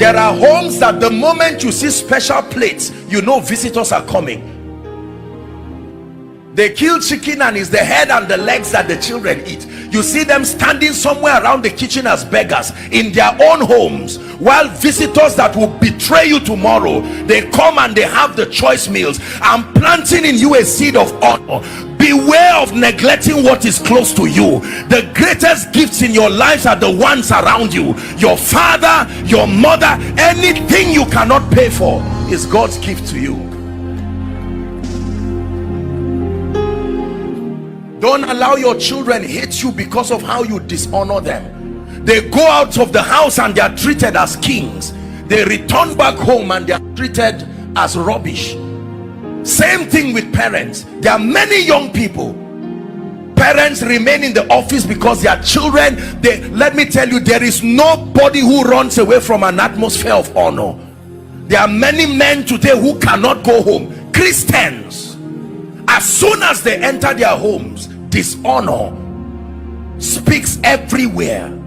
There are homes that the moment you see special plates, you know visitors are coming. They kill chicken and it's the head and the legs that the children eat. You see them standing somewhere around the kitchen as beggars in their own homes, while visitors that will betray you tomorrow, they come and they have the choice meals. I'm planting in you a seed of honor. Beware of neglecting what is close to you. The greatest gifts in your lives are the ones around you. Your father, your mother, anything you cannot pay for is God's gift to you. Don't allow your children hate you because of how you dishonor them. They go out of the house and they are treated as kings. They return back home and they are treated as rubbish. Same thing with parents. There are many young people, parents remain in the office because their children, let me tell you, there is nobody who runs away from an atmosphere of honor. There are many men today who cannot go home. Christians, as soon as they enter their homes, dishonor speaks everywhere.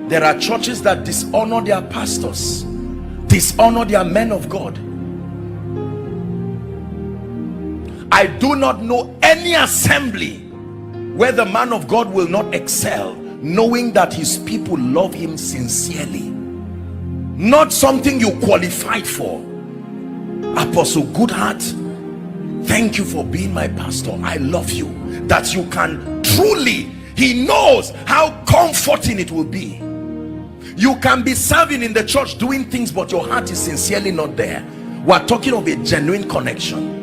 There are churches that dishonor their pastors, dishonor their men of God. I do not know any assembly where the man of God will not excel, knowing that his people love him sincerely. Not something you qualified for. Apostle Goodheart, thank you for being my pastor. I love you. That you can truly, he knows how comforting it will be. You can be serving in the church doing things, but your heart is sincerely not there. We're talking of a genuine connection.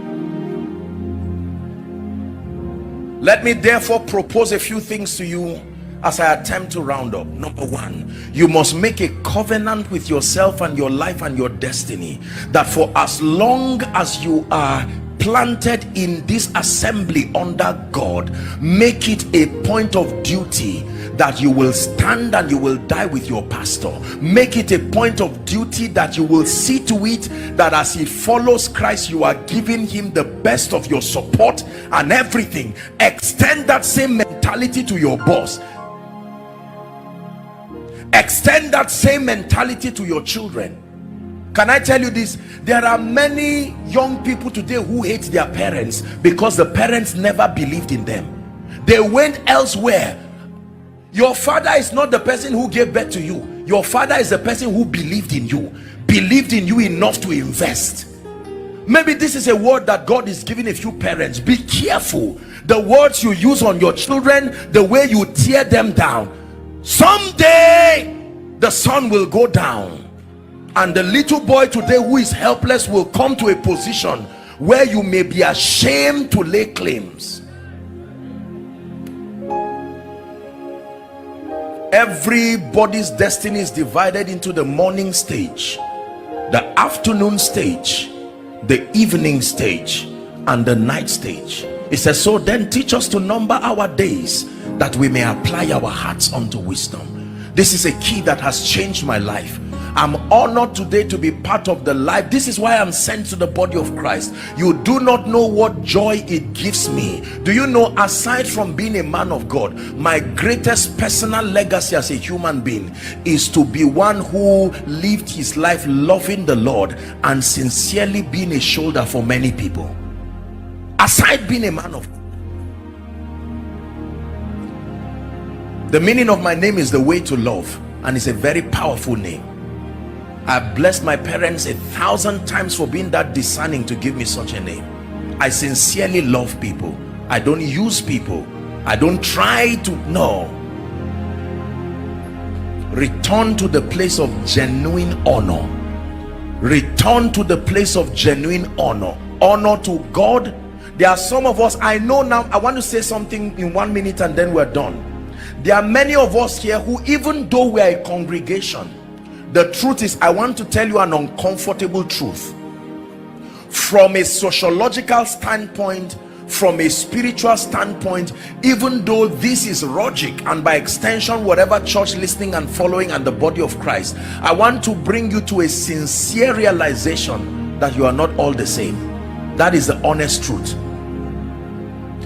Let me therefore propose a few things to you as I attempt to round up. Number one, you must make a covenant with yourself and your life and your destiny, that for as long as you are planted in this assembly under God, make it a point of duty that you will stand and you will die with your pastor. Make it a point of duty that you will see to it that as he follows Christ, you are giving him the best of your support and everything. Extend that same mentality to your boss. Extend that same mentality to your children. Can I tell you this? There are many young people today who hate their parents because the parents never believed in them. They went elsewhere. Your father is not the person who gave birth to you. Your father is the person who believed in you enough to invest. Maybe this is a word that God is giving a few parents. Be careful the words you use on your children, the way you tear them down. Someday the sun will go down and the little boy today who is helpless will come to a position where you may be ashamed to lay claims. Everybody's destiny is divided into the morning stage, the afternoon stage, the evening stage, and the night stage. It says, so then teach us to number our days, that we may apply our hearts unto wisdom. This is a key that has changed my life. I'm honored today to be part of the life. This is why I'm sent to the body of Christ. You do not know what joy it gives me. Do you know, aside from being a man of God, my greatest personal legacy as a human being is to be one who lived his life loving the Lord and sincerely being a shoulder for many people. Aside being a man of God, the meaning of my name is the way to love, and it's a very powerful name. I've blessed my parents 1,000 times for being that discerning to give me such a name. I sincerely love people. I don't use people. I don't try to, no. Return to the place of genuine honor. Return to the place of genuine honor. Honor to God. There are some of us, I know now, I want to say something in 1 minute and then we're done. There are many of us here who, even though we are a congregation, the truth is, I want to tell you an uncomfortable truth. From a sociological standpoint, from a spiritual standpoint, even though this is logic, and by extension whatever church listening and following and the body of Christ, I want to bring you to a sincere realization that you are not all the same. That is the honest truth.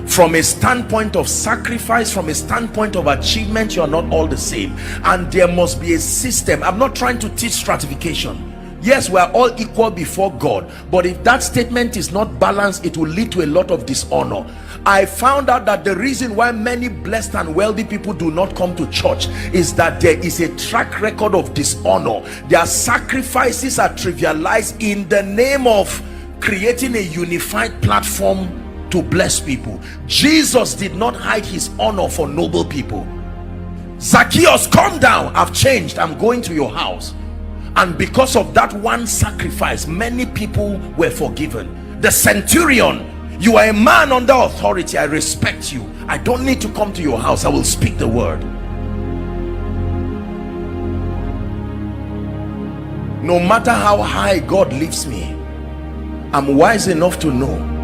From a standpoint of sacrifice, from a standpoint of achievement, you are not all the same, and there must be a system. I'm not trying to teach stratification. Yes, we are all equal before God, but if that statement is not balanced, it will lead to a lot of dishonor. I found out that the reason why many blessed and wealthy people do not come to church is that there is a track record of dishonor. Their sacrifices are trivialized in the name of creating a unified platform to bless people. Jesus did not hide his honor for noble people. Zacchaeus, come down, I've changed, I'm going to your house. And because of that one sacrifice, many people were forgiven. The centurion, you are a man under authority, I respect you, I don't need to come to your house, I will speak the word. No matter how high God lifts me, I'm wise enough to know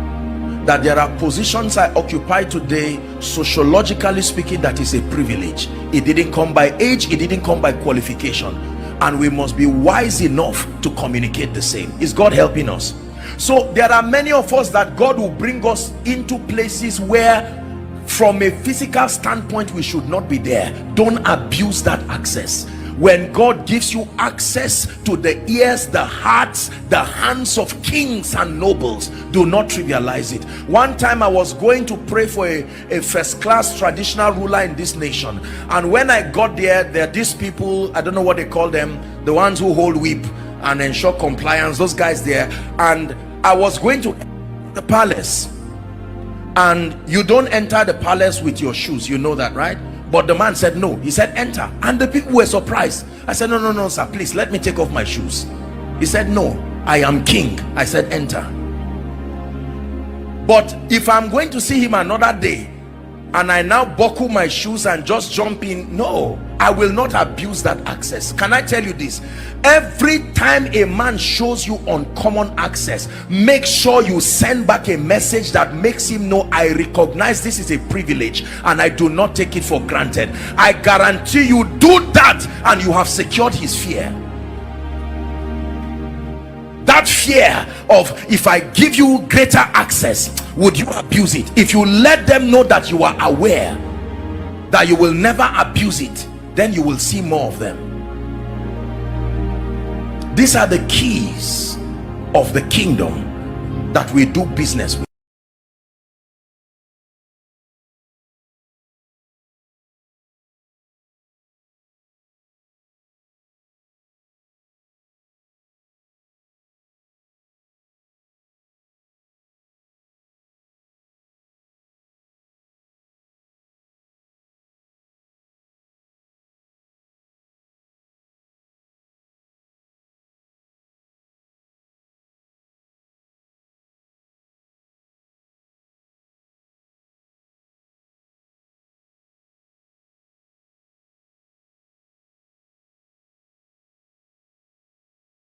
that there are positions I occupy today, sociologically speaking, that is a privilege. It didn't come by age, it didn't come by qualification, and we must be wise enough to communicate the same. Is God helping us? So there are many of us that God will bring us into places where from a physical standpoint we should not be there. Don't abuse that access. When God gives you access to the ears, the hearts, the hands of kings and nobles, do not trivialize it. One time I was going to pray for a first-class traditional ruler in this nation, and when I got there, there are these people, I don't know what they call them, the ones who hold whip and ensure compliance, those guys there. And I was going to the palace, and you don't enter the palace with your shoes, you know that, right? But the man said no. He said enter, and the people were surprised. I said no sir, please let me take off my shoes. He said no, I am king. I said enter. But if I'm going to see him another day and I now buckle my shoes and just jump in, no, I will not abuse that access. Can I tell you this? Every time a man shows you uncommon access, make sure you send back a message that makes him know, I recognize this is a privilege and I do not take it for granted. I guarantee you, do that and you have secured his fear. That fear of, if I give you greater access, would you abuse it? If you let them know that you are aware that you will never abuse it, then you will see more of them. These are the keys of the kingdom that we do business with.